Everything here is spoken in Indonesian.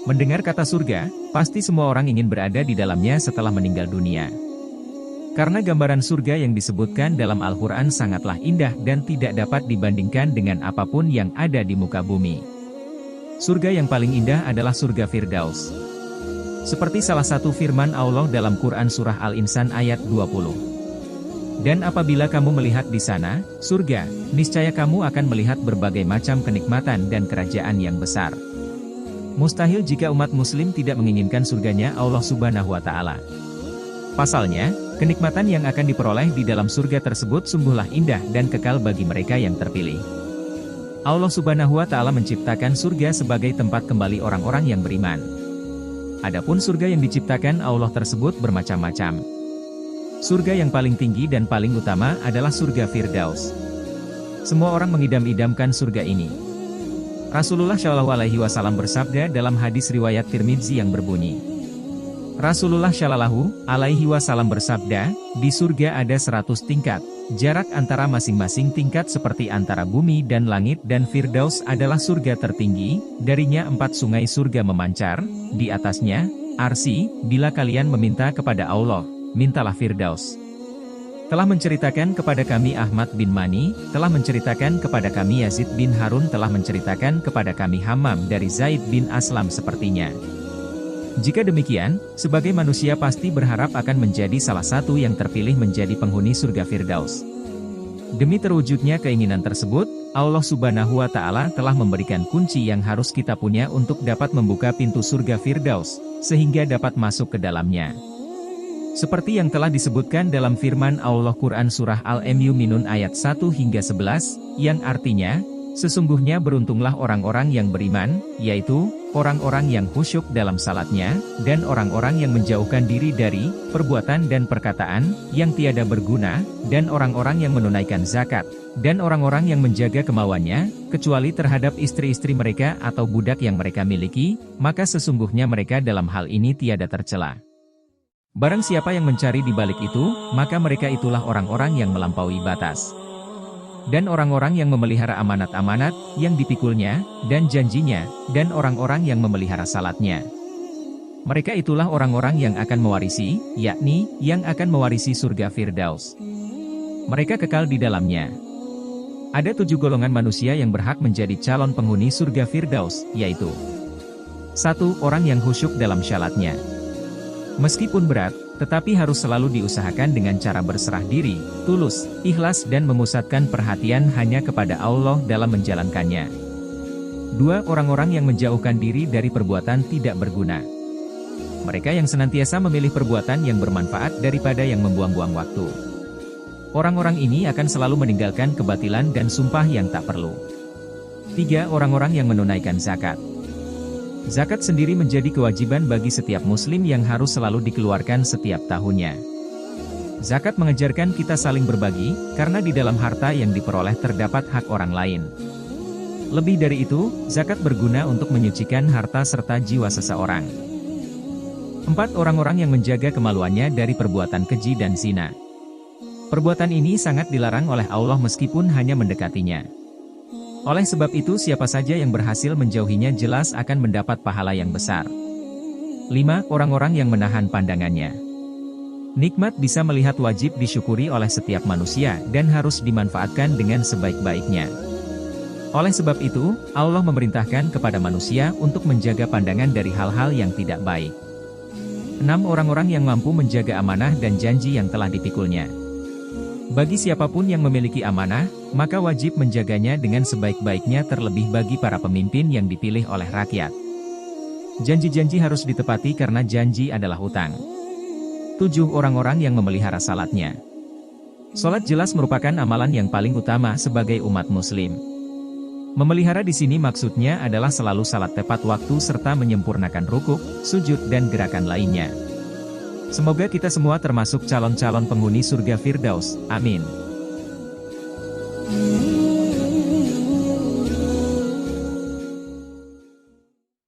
Mendengar kata surga, pasti semua orang ingin berada di dalamnya setelah meninggal dunia. Karena gambaran surga yang disebutkan dalam Al-Quran sangatlah indah dan tidak dapat dibandingkan dengan apapun yang ada di muka bumi. Surga yang paling indah adalah surga Firdaus. Seperti salah satu firman Allah dalam Quran Surah Al-Insan ayat 20. Dan apabila kamu melihat di sana, surga, niscaya kamu akan melihat berbagai macam kenikmatan dan kerajaan yang besar. Mustahil jika umat muslim tidak menginginkan surganya Allah Subhanahu wa Ta'ala. Pasalnya, kenikmatan yang akan diperoleh di dalam surga tersebut sungguhlah indah dan kekal bagi mereka yang terpilih. Allah Subhanahu wa Ta'ala menciptakan surga sebagai tempat kembali orang-orang yang beriman. Adapun surga yang diciptakan Allah tersebut bermacam-macam. Surga yang paling tinggi dan paling utama adalah surga Firdaus. Semua orang mengidam-idamkan surga ini. Rasulullah Shallallahu Alaihi Wasallam bersabda dalam hadis riwayat Tirmidzi yang berbunyi, Rasulullah Shallallahu Alaihi Wasallam bersabda, di surga ada 100 tingkat, jarak antara masing-masing tingkat seperti antara bumi dan langit, dan Firdaus adalah surga tertinggi, darinya 4 sungai surga memancar, di atasnya, Arsy, bila kalian meminta kepada Allah, mintalah Firdaus. Telah menceritakan kepada kami Ahmad bin Mani, telah menceritakan kepada kami Yazid bin Harun, telah menceritakan kepada kami Hammam dari Zaid bin Aslam sepertinya. Jika demikian, sebagai manusia pasti berharap akan menjadi salah satu yang terpilih menjadi penghuni surga Firdaus. Demi terwujudnya keinginan tersebut, Allah Subhanahu wa Ta'ala telah memberikan kunci yang harus kita punya untuk dapat membuka pintu surga Firdaus, sehingga dapat masuk ke dalamnya. Seperti yang telah disebutkan dalam firman Allah Quran Surah Al-Mu'minun ayat 1 hingga 11, yang artinya, sesungguhnya beruntunglah orang-orang yang beriman, yaitu, orang-orang yang khusyuk dalam salatnya, dan orang-orang yang menjauhkan diri dari perbuatan dan perkataan yang tiada berguna, dan orang-orang yang menunaikan zakat, dan orang-orang yang menjaga kemauannya, kecuali terhadap istri-istri mereka atau budak yang mereka miliki, maka sesungguhnya mereka dalam hal ini tiada tercela. Barang siapa yang mencari di balik itu, maka mereka itulah orang-orang yang melampaui batas. Dan orang-orang yang memelihara amanat-amanat yang dipikulnya, dan janjinya, dan orang-orang yang memelihara salatnya. Mereka itulah orang-orang yang akan mewarisi, yakni, yang akan mewarisi surga Firdaus. Mereka kekal di dalamnya. Ada 7 golongan manusia yang berhak menjadi calon penghuni surga Firdaus, yaitu 1. Orang yang khusyuk dalam syalatnya. Meskipun berat, tetapi harus selalu diusahakan dengan cara berserah diri, tulus, ikhlas dan memusatkan perhatian hanya kepada Allah dalam menjalankannya. 2. Orang-orang yang menjauhkan diri dari perbuatan tidak berguna. Mereka yang senantiasa memilih perbuatan yang bermanfaat daripada yang membuang-buang waktu. Orang-orang ini akan selalu meninggalkan kebatilan dan sumpah yang tak perlu. 3. Orang-orang yang menunaikan zakat. Zakat sendiri menjadi kewajiban bagi setiap muslim yang harus selalu dikeluarkan setiap tahunnya. Zakat mengajarkan kita saling berbagi, karena di dalam harta yang diperoleh terdapat hak orang lain. Lebih dari itu, zakat berguna untuk menyucikan harta serta jiwa seseorang. 4. Orang-orang yang menjaga kemaluannya dari perbuatan keji dan zina. Perbuatan ini sangat dilarang oleh Allah meskipun hanya mendekatinya. Oleh sebab itu siapa saja yang berhasil menjauhinya jelas akan mendapat pahala yang besar. 5. Orang-orang yang menahan pandangannya. Nikmat bisa melihat wajib disyukuri oleh setiap manusia dan harus dimanfaatkan dengan sebaik-baiknya. Oleh sebab itu, Allah memerintahkan kepada manusia untuk menjaga pandangan dari hal-hal yang tidak baik. 6. Orang-orang yang mampu menjaga amanah dan janji yang telah dipikulnya. Bagi siapapun yang memiliki amanah, maka wajib menjaganya dengan sebaik-baiknya, terlebih bagi para pemimpin yang dipilih oleh rakyat. Janji-janji harus ditepati karena janji adalah hutang. 7. Orang-orang yang memelihara salatnya. Salat jelas merupakan amalan yang paling utama sebagai umat muslim. Memelihara di sini maksudnya adalah selalu salat tepat waktu serta menyempurnakan rukuk, sujud dan gerakan lainnya. Semoga kita semua termasuk calon-calon penghuni surga Firdaus. Amin.